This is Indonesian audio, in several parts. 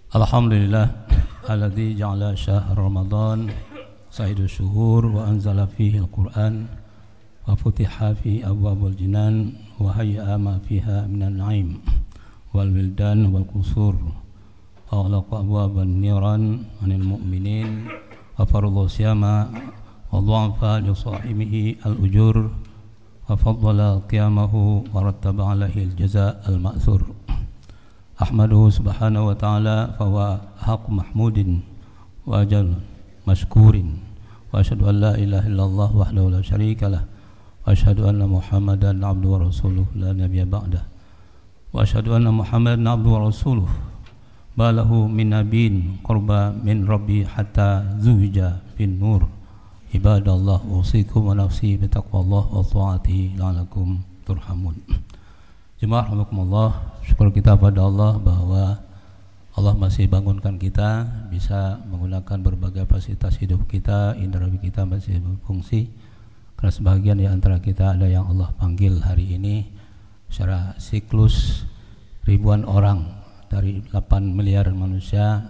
Alhamdulillah alladzi ja'ala syahr Ramadan sayyidus syuhur wa anzala fihi al-Qur'an wa futiha fi abwabul jinan wa hayya ma fiha minan na'im wal wildan wal qusur wa aghlaqa abwaban niran 'anil mu'minin wa faradha siyama wa dha'afa li sahibihi al-ujur wa faddala qiyamahu wa rattaba 'alaihi al-jazaa' al-ma'thur. Ahmaduhu subhanahu wa ta'ala fahuwa haqq mahmudin wa ajal mashkurin wa asyhadu an la ilaha illallah wahdahu la syarika lah wa asyhadu anna Muhammadan abduhu wa rasuluh la nabiyya ba'dah wa asyhadu anna Muhammadan abduhu wa rasuluh balahu min nabiyyin qurba min rabbi hatta zuwija bin nur. Ibadallah usikum wa nafsi bitaqwallah wa ta'atihi la'alakum turhamun. Jemaah rahimakumullah, syukur kita pada Allah bahwa Allah masih bangunkan kita bisa menggunakan berbagai fasilitas hidup kita, indera kita masih berfungsi. Karena sebagian di antara kita ada yang Allah panggil hari ini secara siklus ribuan orang dari 8 miliar manusia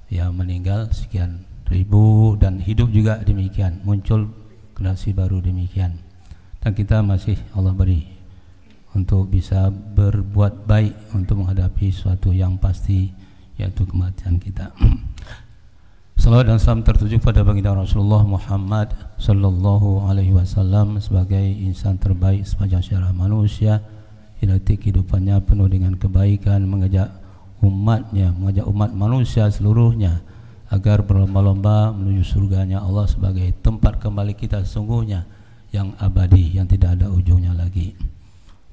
yang meninggal sekian ribu dan hidup juga demikian, muncul generasi baru demikian. Dan kita masih Allah beri untuk bisa berbuat baik untuk menghadapi sesuatu yang pasti, yaitu kematian kita. Salawat dan salam tertuju pada baginda Rasulullah Muhammad sallallahu alaihi wasallam sebagai insan terbaik sepanjang sejarah manusia, yang kehidupannya penuh dengan kebaikan, mengajak umat manusia seluruhnya agar berlomba-lomba menuju surganya Allah sebagai tempat kembali kita sesungguhnya yang abadi, yang tidak ada ujungnya lagi.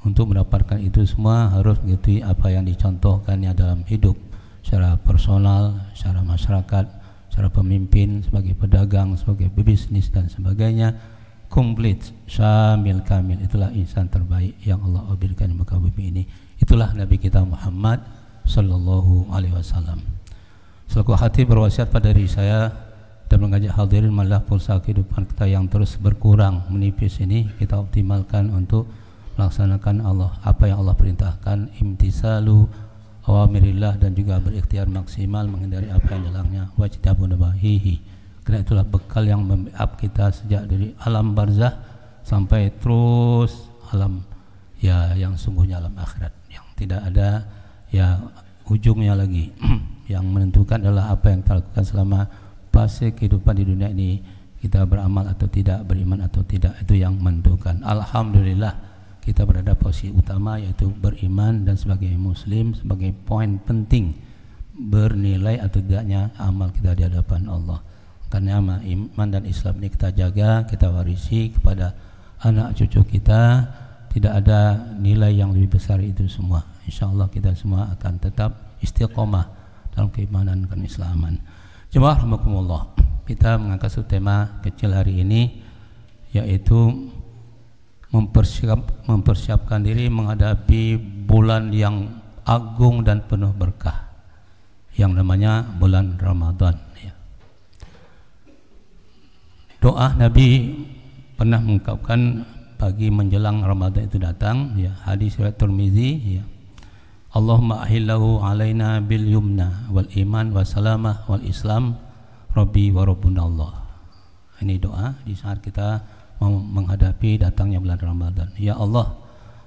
Untuk mendapatkan itu semua harus mengikuti apa yang dicontohkannya dalam hidup secara personal, secara masyarakat, secara pemimpin, sebagai pedagang, sebagai pebisnis dan sebagainya. Komplit, syamil, kamil. Itulah insan terbaik yang Allah berikan di muka bumi ini. Itulah Nabi kita Muhammad sallallahu alaihi wasallam. Selaku hati berwasiat pada diri saya dan mengajak hadirin malah pulsa kehidupan kita yang terus berkurang, menipis ini kita optimalkan untuk melaksanakan apa yang Allah perintahkan, imtisalu awamirillah, dan juga berikhtiar maksimal menghindari apa yang dilarangnya, wajtabu nawahihi. Karena itulah bekal yang membackup kita sejak dari alam barzah sampai terus alam yang sungguhnya alam akhirat yang tidak ada ujungnya lagi. Yang menentukan adalah apa yang kita lakukan selama fase kehidupan di dunia ini, kita beramal atau tidak, beriman atau tidak, itu yang menentukan. Alhamdulillah kita berada posisi utama, yaitu beriman dan sebagai muslim, sebagai poin penting bernilai atau tidaknya amal kita di hadapan Allah. Karena iman dan Islam ini kita jaga, kita warisi kepada anak cucu kita. Tidak ada nilai yang lebih besar itu semua. InsyaAllah kita semua akan tetap istiqomah dalam keimanan dan keislaman. Jemaah rahimakumullah, kita mengangkat satu tema kecil hari ini, yaitu mempersiapkan diri menghadapi bulan yang agung dan penuh berkah yang namanya bulan Ramadan. Doa Nabi pernah mengungkapkan pagi menjelang Ramadan itu datang, hadis riwayat Tirmizi, Allahumma ahillahu alaina bil yumna wal iman wa salamah wal islam rabbi wa rabbuna Allah. Ini doa di saat kita menghadapi datangnya bulan Ramadan. Ya Allah,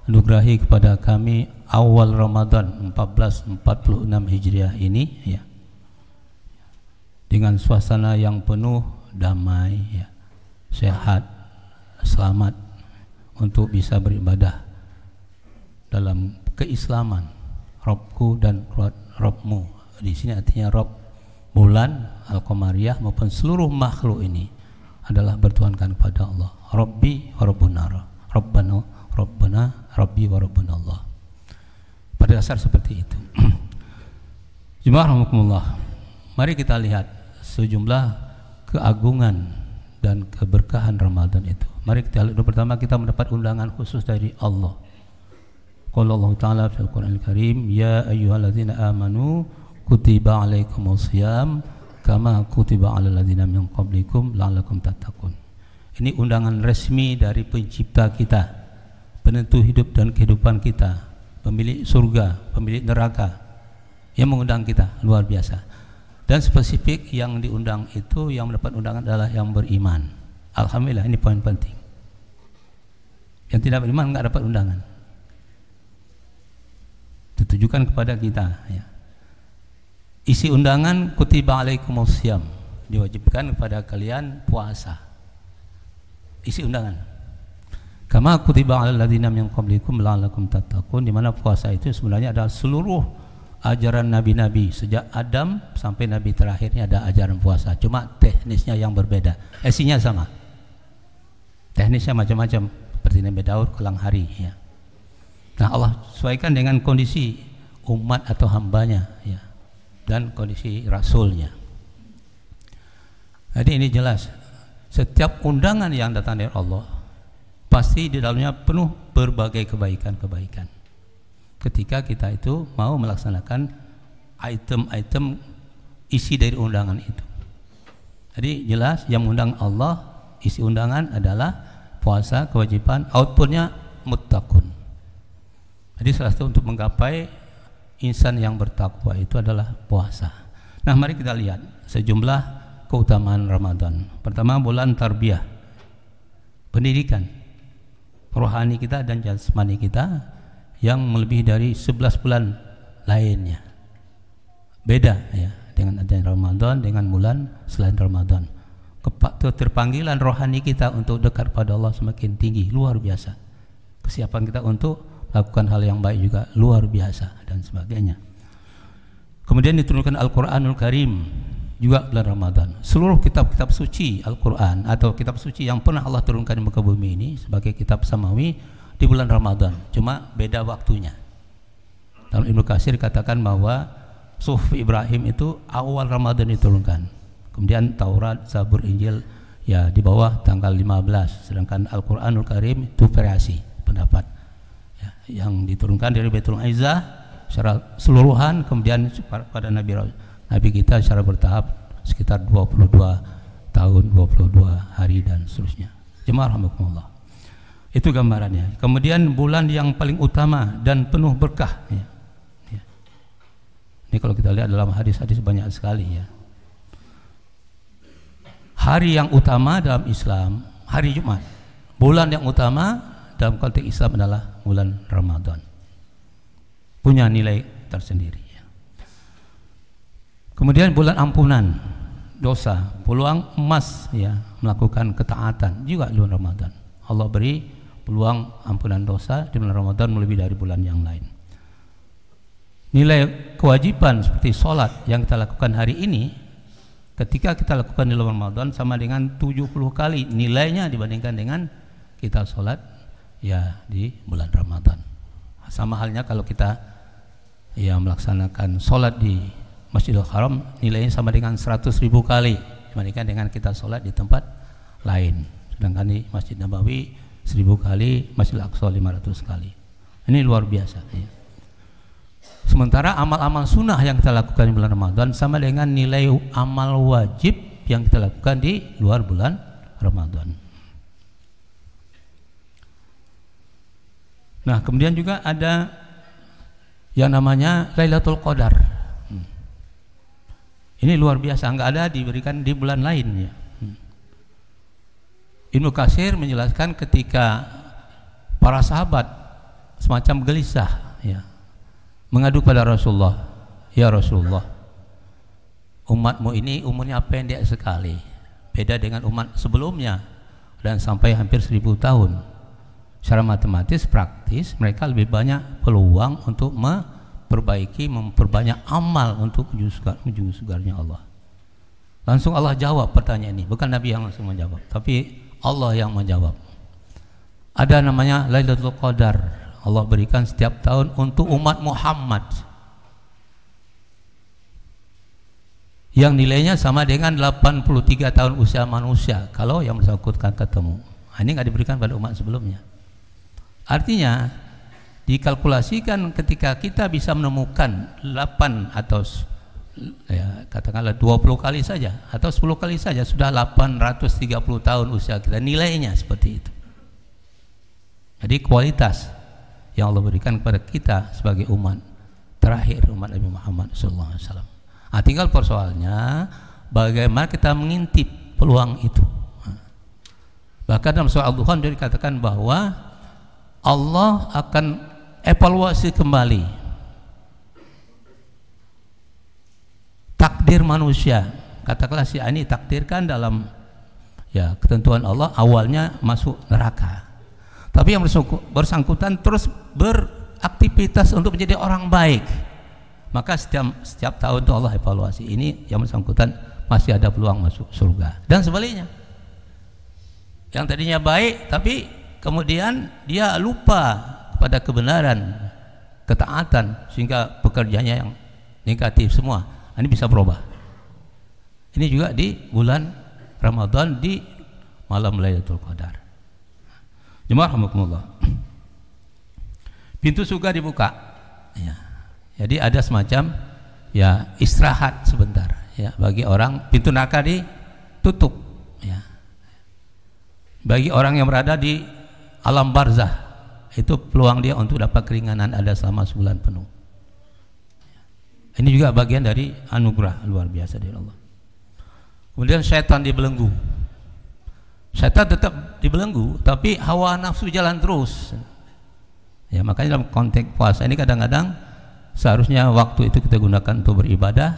anugerahi kepada kami awal Ramadan 1446 Hijriah ini dengan suasana yang penuh damai, sehat, selamat untuk bisa beribadah dalam keislaman. Robku dan Robmu, di sini artinya Rob bulan Al-Qamariyah maupun seluruh makhluk ini adalah bertuhankan kepada Allah. Rabbi wa Rabbuna, Rabbana Rabbi wa Rabbuna Allah. Pada dasar seperti itu. Jemaah rahimakumullah, mari kita lihat sejumlah keagungan dan keberkahan Ramadan itu. Mari kita lihat, pertama kita mendapat undangan khusus dari Allah. Qala Allah Ta'ala fil Qur'anil Karim, ya ayyuhalladzina amanu kutiba alaikumusiyam kama kutiba alal ladzina min qablikum la'allakum tattaqun. Ini undangan resmi dari pencipta kita, penentu hidup dan kehidupan kita, pemilik surga, pemilik neraka, yang mengundang kita, luar biasa. Dan spesifik yang diundang itu, yang mendapat undangan adalah yang beriman. Alhamdulillah, ini poin penting. Yang tidak beriman nggak dapat undangan. Ditujukan kepada kita, ya. Isi undangan, kutiba alaikumusiyam, diwajibkan kepada kalian puasa. Isi undangan, kama kutiba alal ladzina min qablikum la'allakum tattaqun, di mana puasa itu sebenarnya adalah seluruh ajaran nabi-nabi sejak Adam sampai nabi terakhirnya ada ajaran puasa. Cuma teknisnya yang berbeda. Isinya sama. Teknisnya macam-macam, seperti Nabi Daud kelang hari, ya. Nah, Allah sesuaikan dengan kondisi umat atau hambanya, ya, dan kondisi rasulnya. Jadi ini jelas, setiap undangan yang datang dari Allah pasti di dalamnya penuh berbagai kebaikan-kebaikan. Ketika kita itu mau melaksanakan item-item isi dari undangan itu. Jadi jelas yang mengundang Allah, isi undangan adalah puasa, kewajiban, outputnya muttaqun. Jadi salah satu untuk menggapai insan yang bertakwa itu adalah puasa. Nah, mari kita lihat sejumlah keutamaan Ramadan. Pertama, bulan tarbiyah, pendidikan rohani kita dan jasmani kita yang melebihi dari 11 bulan lainnya. Beda, ya, dengan adanya Ramadan dengan bulan selain Ramadan. Keterpanggilan rohani kita untuk dekat pada Allah semakin tinggi, luar biasa. Kesiapan kita untuk lakukan hal yang baik juga luar biasa, dan sebagainya. Kemudian diturunkan Al-Quranul Karim juga bulan Ramadan. Seluruh kitab-kitab suci Al-Quran atau kitab suci yang pernah Allah turunkan di muka bumi ini sebagai kitab samawi di bulan Ramadan, cuma beda waktunya. Dalam Ibnu Katsir katakan bahwa Suhuf Ibrahim itu awal Ramadan diturunkan. Kemudian Taurat, Zabur, Injil ya di bawah tanggal 15, sedangkan Al-Quranul Karim itu variasi pendapat, ya, yang diturunkan dari Baitul Izzah secara keseluruhan, kemudian pada Nabi kita secara bertahap sekitar 22 tahun, 22 hari dan seterusnya. Jemaah rahimakumullah. Itu gambarannya. Kemudian bulan yang paling utama dan penuh berkah, ya. Ya. Ini kalau kita lihat dalam hadis-hadis banyak sekali, ya. Hari yang utama dalam Islam, hari Jumat. Bulan yang utama dalam konteks Islam adalah bulan Ramadan. Punya nilai tersendiri, ya. Kemudian bulan ampunan dosa, peluang emas, ya, melakukan ketaatan juga di bulan Ramadan. Allah beri peluang ampunan dosa di bulan Ramadan melebihi dari bulan yang lain. Nilai kewajiban seperti sholat yang kita lakukan hari ini, ketika kita lakukan di bulan Ramadan sama dengan 70 kali nilainya dibandingkan dengan kita sholat, ya, di bulan Ramadan. Sama halnya kalau kita, ya, melaksanakan sholat di Masjidil Haram, nilainya sama dengan 100.000 kali dibandingkan dengan kita sholat di tempat lain. Sedangkan di Masjid Nabawi 1000 kali, Masjidil Aqsa 500 kali. Ini luar biasa, ya. Sementara amal-amal sunnah yang kita lakukan di bulan Ramadan sama dengan nilai amal wajib yang kita lakukan di luar bulan Ramadan. Nah, kemudian juga ada yang namanya Lailatul Qadar. Ini luar biasa, nggak ada diberikan di bulan lain, ya. Ibnu Katsir menjelaskan ketika para sahabat semacam gelisah, ya, mengadu pada Rasulullah, ya Rasulullah, umatmu ini umurnya pendek sekali, beda dengan umat sebelumnya dan sampai hampir 1000 tahun. Secara matematis praktis mereka lebih banyak peluang untuk memperbanyak amal untuk menuju surganya Allah. Langsung Allah jawab pertanyaan ini, bukan Nabi yang langsung menjawab, tapi Allah yang menjawab. Ada namanya Lailatul Qadar, Allah berikan setiap tahun untuk umat Muhammad yang nilainya sama dengan 83 tahun usia manusia kalau yang bersangkutan ketemu. Ini nggak diberikan pada umat sebelumnya. Artinya dikalkulasikan ketika kita bisa menemukan 8 atau, ya, katakanlah 20 kali saja atau 10 kali saja sudah 830 tahun usia kita, nilainya seperti itu. Jadi kualitas yang Allah berikan kepada kita sebagai umat terakhir umat Nabi Muhammad SAW. Nah, tinggal persoalannya bagaimana kita mengintip peluang itu. Bahkan dalam surah Al-Dukhan dikatakan bahwa Allah akan evaluasi kembali takdir manusia. Katakanlah si ini takdirkan dalam ketentuan Allah awalnya masuk neraka, tapi yang bersangkutan terus beraktivitas untuk menjadi orang baik, maka setiap tahun itu Allah evaluasi, ini yang bersangkutan masih ada peluang masuk surga. Dan sebaliknya, yang tadinya baik tapi kemudian dia lupa kepada kebenaran, ketaatan, sehingga pekerjaannya yang negatif semua, ini bisa berubah. Ini juga di bulan Ramadan, di malam Lailatul Qadar. Jemaah rahimakumullah, pintu surga dibuka, jadi ada semacam istirahat sebentar bagi orang. Pintu neraka ditutup bagi orang yang berada di alam barzah, itu peluang dia untuk dapat keringanan ada selama sebulan penuh. Ini juga bagian dari anugerah luar biasa dari Allah. Kemudian syaitan dibelenggu. Syaitan tetap dibelenggu, tapi hawa nafsu jalan terus. Makanya dalam konteks puasa ini kadang-kadang seharusnya waktu itu kita gunakan untuk beribadah,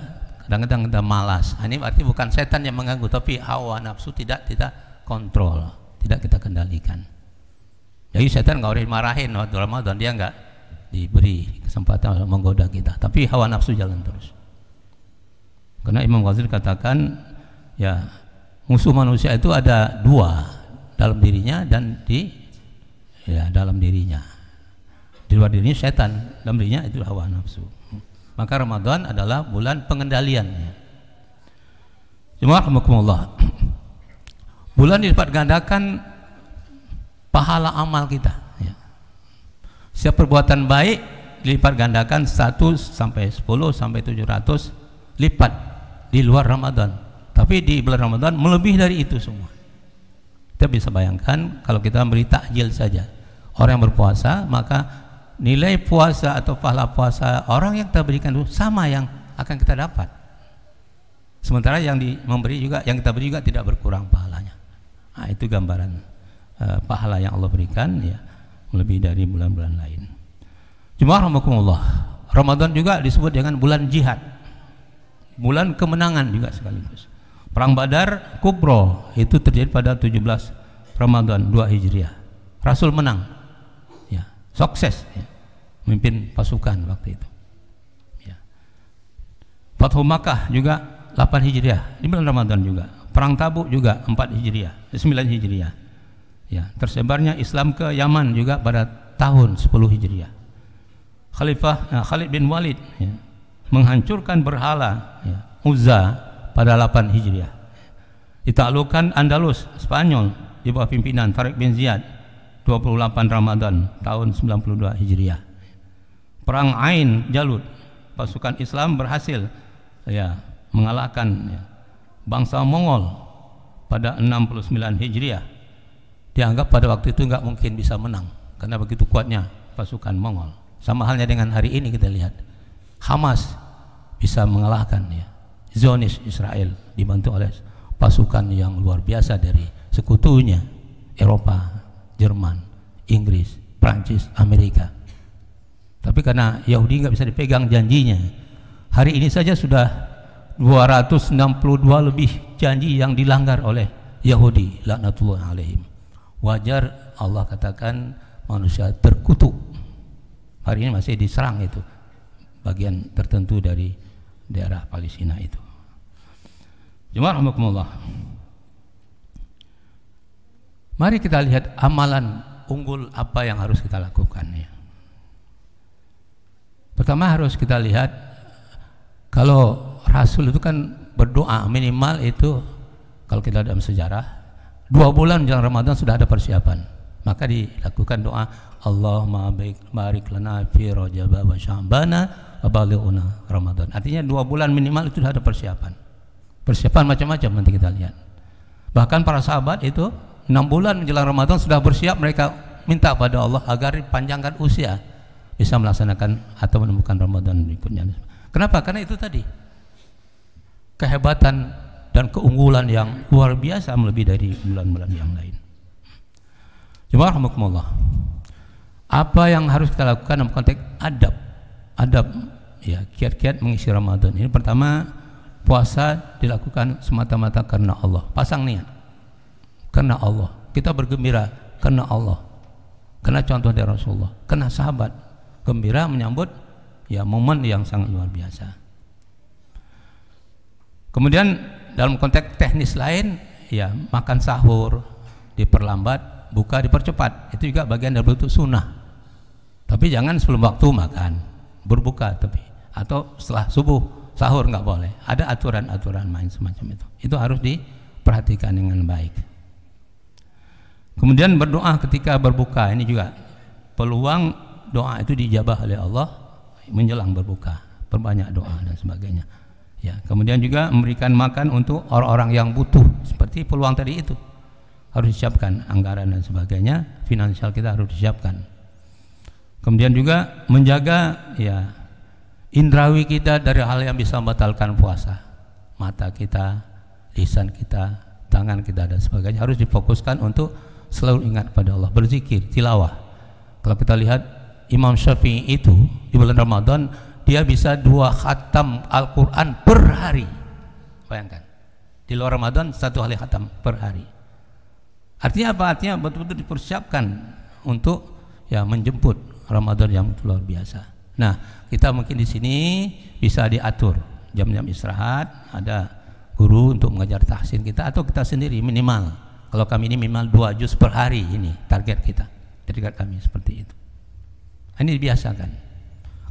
kadang-kadang kita malas. Ini berarti bukan setan yang mengganggu, tapi hawa nafsu tidak kita kontrol, tidak kita kendalikan. Jadi setan nggak boleh dimarahin waktu Ramadan, dia nggak diberi kesempatan untuk menggoda kita, tapi hawa nafsu jalan terus. Karena Imam Ghazali katakan, musuh manusia itu ada dua, dalam dirinya dan di dalam dirinya. Di luar dirinya setan, dalam dirinya itu hawa nafsu. Maka Ramadan adalah bulan pengendaliannya. Jemaah rahimakumullah, bulan dilipat gandakan pahala amal kita. Setiap perbuatan baik dilipat gandakan 1 sampai 10 sampai 700 lipat di luar Ramadan. Tapi di bulan Ramadan melebihi dari itu semua. Kita bisa bayangkan kalau kita beri takjil saja, orang yang berpuasa, maka nilai puasa atau pahala puasa orang yang kita berikan itu sama yang akan kita dapat. Sementara yang yang kita beri juga tidak berkurang pahalanya. Nah, itu gambaran pahala yang Allah berikan melebihi dari bulan-bulan lain. Jemaah rahimakumullah, Ramadan juga disebut dengan bulan jihad, bulan kemenangan juga sekaligus. Perang Badar Kubro itu terjadi pada 17 Ramadan 2 Hijriah. Rasul menang, sukses, memimpin pasukan waktu itu. Fathu Makkah juga 8 Hijriah, di bulan Ramadan juga. Perang Tabuk juga 4 Hijriah, 9 Hijriah. Tersebarnya Islam ke Yaman juga pada tahun 10 Hijriah. Khalifah Khalid bin Walid menghancurkan berhala Uzza pada 8 Hijriah. Ditaklukkan Andalus Spanyol di bawah pimpinan Tariq bin Ziyad 28 Ramadan tahun 92 Hijriah. Perang Ain Jalut, pasukan Islam berhasil mengalahkan bangsa Mongol pada 69 Hijriah. Dianggap pada waktu itu nggak mungkin bisa menang karena begitu kuatnya pasukan Mongol. Sama halnya dengan hari ini kita lihat Hamas bisa mengalahkan Zionis Israel dibantu oleh pasukan yang luar biasa dari sekutunya Eropa, Jerman, Inggris, Prancis, Amerika. Tapi karena Yahudi nggak bisa dipegang janjinya, hari ini saja sudah 262 lebih janji yang dilanggar oleh Yahudi, laknatullah alaihim. Wajar Allah katakan manusia terkutuk. Hari ini masih diserang itu bagian tertentu dari daerah Palestina itu. Jemaah rahimakumullah, mari kita lihat amalan unggul apa yang harus kita lakukan. Pertama harus kita lihat, kalau Rasul itu kan berdoa minimal itu, kalau kita dalam sejarah 2 bulan menjelang Ramadan sudah ada persiapan, maka dilakukan doa Allahumma barik lana fi Rajab wa Sya'bana wa balighna Ramadan. Artinya 2 bulan minimal itu sudah ada persiapan. Persiapan macam-macam nanti kita lihat. Bahkan para sahabat itu 6 bulan menjelang Ramadan sudah bersiap, mereka minta pada Allah agar dipanjangkan usia. bisa melaksanakan atau menemukan Ramadan berikutnya. Kenapa? Karena itu tadi kehebatan dan keunggulan yang luar biasa melebihi dari bulan-bulan yang lain. Jemaah rahimakumullah. Apa yang harus kita lakukan dalam konteks adab ya, kiat-kiat mengisi Ramadan ini? Pertama, puasa dilakukan semata-mata karena Allah. Pasang niat karena Allah. Kita bergembira karena Allah, karena contoh dari Rasulullah, karena sahabat gembira menyambut ya momen yang sangat luar biasa. Kemudian dalam konteks teknis lain ya, makan sahur diperlambat, buka dipercepat, itu juga bagian dari bentuk sunnah. Tapi jangan sebelum waktu makan, berbuka tapi, atau setelah subuh sahur nggak boleh. Ada aturan-aturan main semacam itu. Itu harus diperhatikan dengan baik. Kemudian berdoa ketika berbuka, ini juga peluang doa itu dijabah oleh Allah menjelang berbuka, perbanyak doa dan sebagainya. Ya, kemudian juga memberikan makan untuk orang-orang yang butuh, seperti peluang tadi itu harus disiapkan anggaran dan sebagainya, finansial kita harus disiapkan. Kemudian juga menjaga ya indrawi kita dari hal yang bisa membatalkan puasa, mata kita, lisan kita, tangan kita dan sebagainya harus difokuskan untuk selalu ingat pada Allah, berzikir, tilawah. Kalau kita lihat Imam Syafi'i itu di bulan Ramadan dia bisa 2 khatam Al-Quran per hari. Bayangkan, di luar Ramadan 1 kali khatam per hari. Artinya apa? Artinya betul-betul dipersiapkan untuk ya menjemput Ramadan yang luar biasa. Nah, kita mungkin di sini bisa diatur jam-jam istirahat, ada guru untuk mengajar tahsin kita, atau kita sendiri minimal. Kalau kami ini minimal 2 juz per hari, ini target kita. Target kami seperti itu. Ini dibiasakan.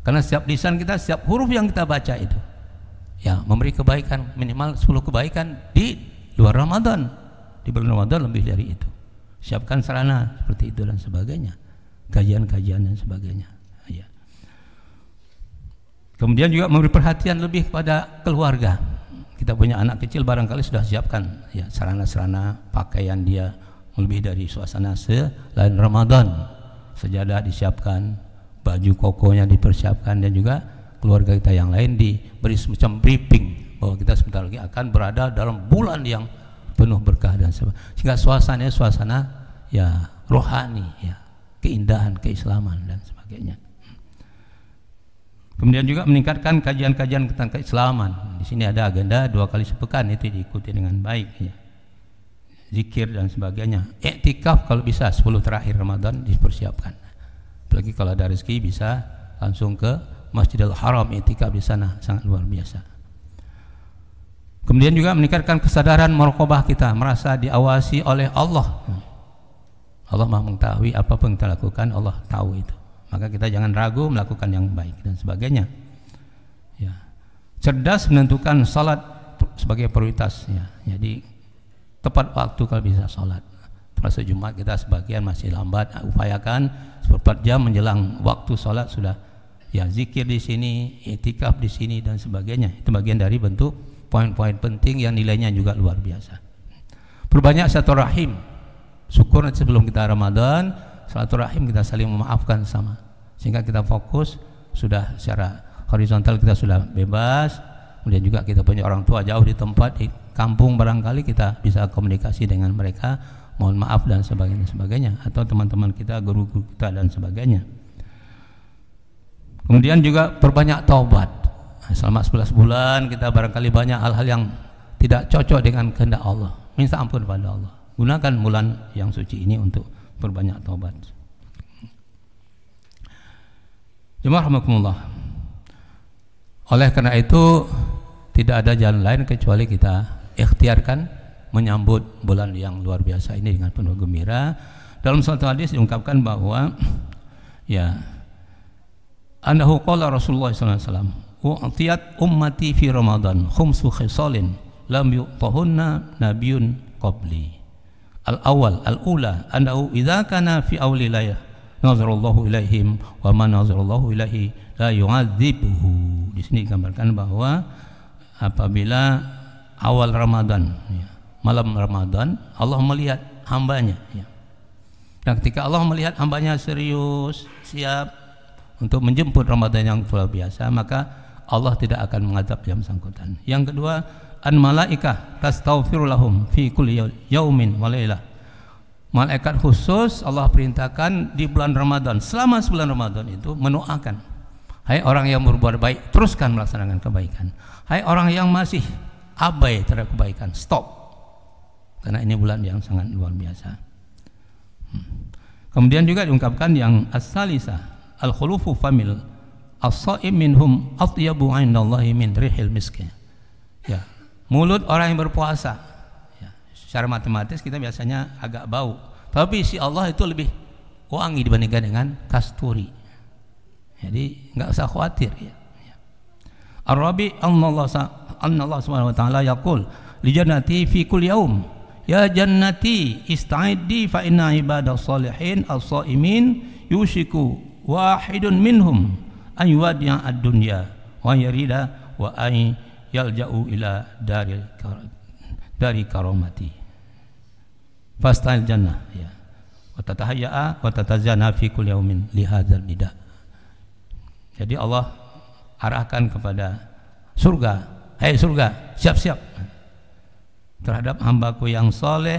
Karena setiap lisan kita, setiap huruf yang kita baca itu ya memberi kebaikan, minimal 10 kebaikan di luar Ramadan. Di bulan Ramadan lebih dari itu. Siapkan sarana seperti itu dan sebagainya. Kajian-kajian dan sebagainya. Ya. Kemudian juga memberi perhatian lebih kepada keluarga. Kita punya anak kecil, barangkali sudah siapkan ya sarana-sarana pakaian dia lebih dari suasana selain Ramadan. Sejadah disiapkan, baju kokonya dipersiapkan, dan juga keluarga kita yang lain diberi semacam briefing bahwa kita sebentar lagi akan berada dalam bulan yang penuh berkah dan sebagainya. Sehingga suasana ya rohani, ya keindahan, keislaman dan sebagainya. Kemudian juga meningkatkan kajian-kajian tentang keislaman. Di sini ada agenda 2 kali sepekan, itu diikuti dengan baik ya. Zikir dan sebagainya. Iktikaf kalau bisa 10 terakhir Ramadan dipersiapkan. Apalagi kalau ada rezeki bisa langsung ke Masjidil Haram, iktikaf di sana sangat luar biasa. Kemudian juga meningkatkan kesadaran muraqabah kita, merasa diawasi oleh Allah. Allah Maha mengetahui apapun yang kita lakukan, Allah tahu itu. Maka kita jangan ragu melakukan yang baik dan sebagainya. Ya. Cerdas menentukan salat sebagai prioritas ya. Jadi tepat waktu kalau bisa salat. Puasa Jumat kita sebagian masih lambat, upayakan 4 jam menjelang waktu salat sudah ya zikir di sini, iktikaf di sini dan sebagainya. Itu bagian dari bentuk poin-poin penting yang nilainya juga luar biasa. Perbanyak silaturahim. Syukur nanti sebelum kita Ramadan, silaturahim kita saling memaafkan sama, sehingga kita fokus sudah secara horizontal kita sudah bebas. Kemudian juga kita punya orang tua jauh di tempat di kampung, barangkali kita bisa komunikasi dengan mereka, mohon maaf dan sebagainya, atau teman-teman kita, guru-guru kita dan sebagainya. Kemudian juga perbanyak taubat. Selama 11 bulan kita barangkali banyak hal-hal yang tidak cocok dengan kehendak Allah, minta ampun kepada Allah. Gunakan bulan yang suci ini untuk perbanyak taubat. Jemaah rahimakumullah. Oleh karena itu tidak ada jalan lain kecuali kita ikhtiarkan menyambut bulan yang luar biasa ini dengan penuh gembira. Dalam suatu hadis diungkapkan bahwa ya annahu qala Rasulullah sallallahu alaihi wasallam u'tiyat ummati fi Ramadan khumsu khisalin lam yu'tahunna nabiyyun qabli. Al-awwal al-ula annahu idza kana fi awli laylah nazarallahu ilaihim wa man nazarallahu ilaihi la yu'adzibuhu. Di sini digambarkan bahwa apabila awal Ramadan ya, malam Ramadan Allah melihat hambanya ya. Dan ketika Allah melihat hambanya serius, siap untuk menjemput Ramadan yang luar biasa, maka Allah tidak akan mengadab yang bersangkutan. Yang kedua, an malaikah tastaghfiru lahum fi kulli yaumin wa lailah. Malaikat khusus Allah perintahkan di bulan Ramadan, selama sebulan Ramadan itu mendoakan, hai orang yang berbuat baik, teruskan melaksanakan kebaikan. Hai orang yang masih abai terhadap kebaikan, stop. Karena ini bulan yang sangat luar biasa. Kemudian juga diungkapkan yang as-salisah, al-khulufu famil as-shaim minhum atyabu 'indallahi min rihil misk. Ya, mulut orang yang berpuasa, ya, secara matematis kita biasanya agak bau, tapi si Allah itu lebih wangi dibandingkan dengan kasturi. Jadi enggak usah khawatir ya. Ar-rabi Allah Subhanahu wa taala yaqul li jannati fi kulli yaum, ya jannati ista'iddi fa inna ibadas salihin as-shaimin yushiku wahidun minhum an yuwaddi'a ad-dunya wa yarida wa ay yalja'u ila dari karamati fasta'il jannah ya wa tatahayya'a wa tatazana fi kulli yaumin li hadzal nida. Jadi Allah arahkan kepada surga, hai surga, siap-siap terhadap hambaku yang soleh,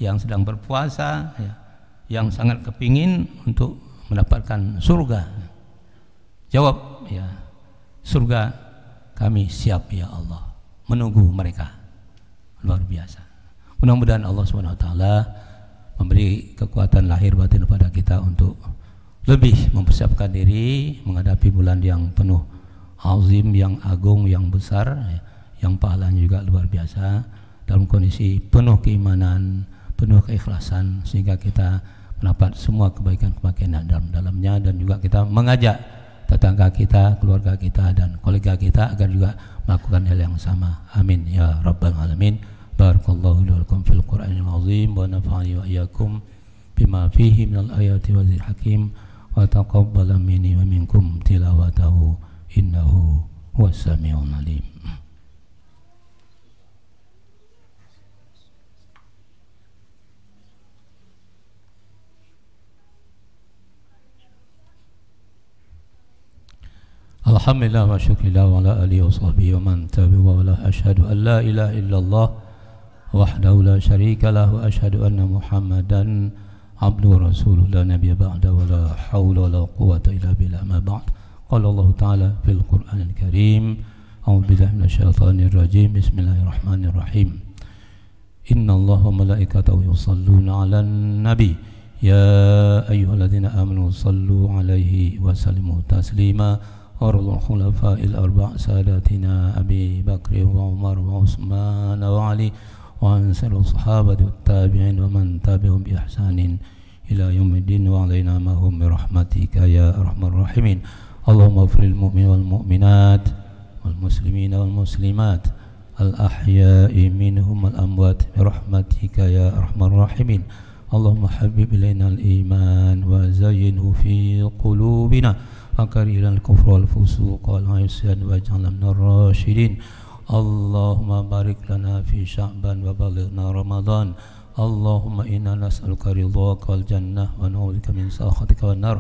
yang sedang berpuasa, ya, yang sangat kepingin untuk mendapatkan surga. Jawab, ya, surga kami siap ya Allah, menunggu mereka. Luar biasa. Mudah-mudahan Allah SWT memberi kekuatan lahir batin kepada kita untuk lebih mempersiapkan diri menghadapi bulan yang penuh azim, yang agung, yang besar, ya, yang pahalanya juga luar biasa, dalam kondisi penuh keimanan, penuh keikhlasan, sehingga kita mendapat semua kebaikan-kebaikan dalamnya, dan juga kita mengajak tetangga kita, keluarga kita, dan kolega kita agar juga melakukan hal yang sama. Amin ya rabbal alamin. Barakallahu lakum fil Qur'anil azim wa nafa'ani wa iyyakum bima fihi minal ayati wa dzikr hakim wa taqabbal minni wa minkum tilawatahu innahu huwas samiul alim. Alhamdulillah wa syukrillah wa ala alihi wa sahbihi wa man tabi'ahu wa la asyhadu an la ilaha illallah wahdahu la syarika lahu wa asyhadu anna Muhammadan abduhu wa rasuluhu la nabiyya ba'da wa la haula wa la quwwata illa billah ma ba'd. Qala Allah Ta'ala fil Qur'anil Karim, a'udzu billahi minasyaitonir rajim, bismillahirrahmanirrahim. Innallaha wa malaikatahu yusholluna 'alan nabi ya ayyuhalladzina amanu shallu 'alaihi wa sallimu taslima. Warul khulafa'il arba' sadatina Abi Bakr wa Umar wa Utsman wa Ali wa ansarul sahabati wat tabi'in wa man tabi'ahum bi ihsanin ila yaumiddin wa alaina ma hum bi rahmatika ya arhamar rahimin. Allahumma ighfir lil mu'minina wal mu'minat wal muslimina wal muslimat al ahya'i minhum wal amwat bi rahmatika ya arhamar rahimin. Allahumma habbib ilaina al iman wa zayyinhu fi qulubina وكره الكفر والفسوق والعصيان واجعلنا من الراشدين. اللهم بارك لنا في شعبان وبلغنا رمضان. اللهم إنا نسألك رضاك والجنة ونعوذ بك من سخطك والنار.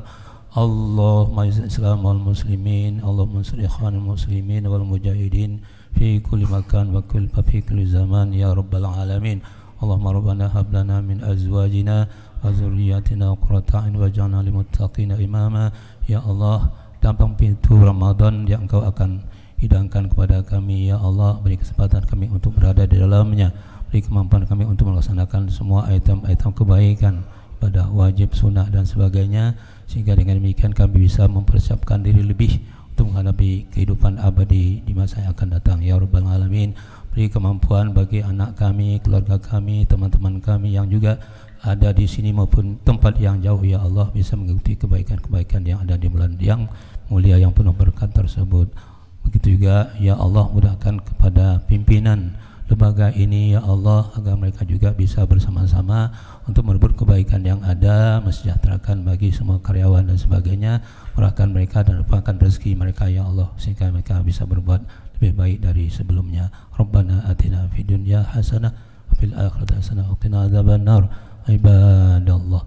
اللهم اعز الإسلام والمسلمين. اللهم انصر إخوان المسلمين والمجاهدين في كل مكان وفي كل زمان يا رب العالمين. اللهم ربنا هب لنا من أزواجنا وذرياتنا قرة أعين واجعلنا للمتقين إماما. Ya Allah, dalam pintu Ramadan yang Engkau akan hidangkan kepada kami, ya Allah, beri kesempatan kami untuk berada di dalamnya, beri kemampuan kami untuk melaksanakan semua item-item kebaikan, ibadah wajib, sunnah dan sebagainya, sehingga dengan demikian kami bisa mempersiapkan diri lebih untuk menghadapi kehidupan abadi di masa yang akan datang ya Rabbal Alamin. Beri kemampuan bagi anak kami, keluarga kami, teman-teman kami yang juga ada di sini maupun tempat yang jauh, ya Allah, bisa mengikuti kebaikan-kebaikan yang ada di bulan yang mulia yang penuh berkat tersebut. Begitu juga ya Allah, mudahkan kepada pimpinan lembaga ini ya Allah, agar mereka juga bisa bersama-sama untuk merebut kebaikan yang ada, mensejahterakan bagi semua karyawan dan sebagainya, murahkan mereka dan lapangkan rezeki mereka ya Allah, sehingga mereka bisa berbuat lebih baik dari sebelumnya. Rabbana atina fid dunya hasanah wa fil akhirati hasanah wa qina adzabannar. Ibadallah,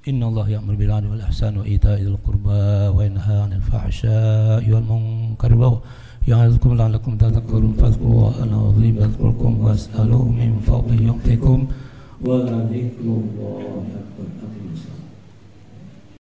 إن الله يأمر بالعدل والإحسان وإيتاء ذي القربى وينهى عن الفحشاء والمنكر يعظكم لعلكم تذكرون فاذكروا الله العظيم يذكركم واسألوه من فضله يعطيكم ولذكر الله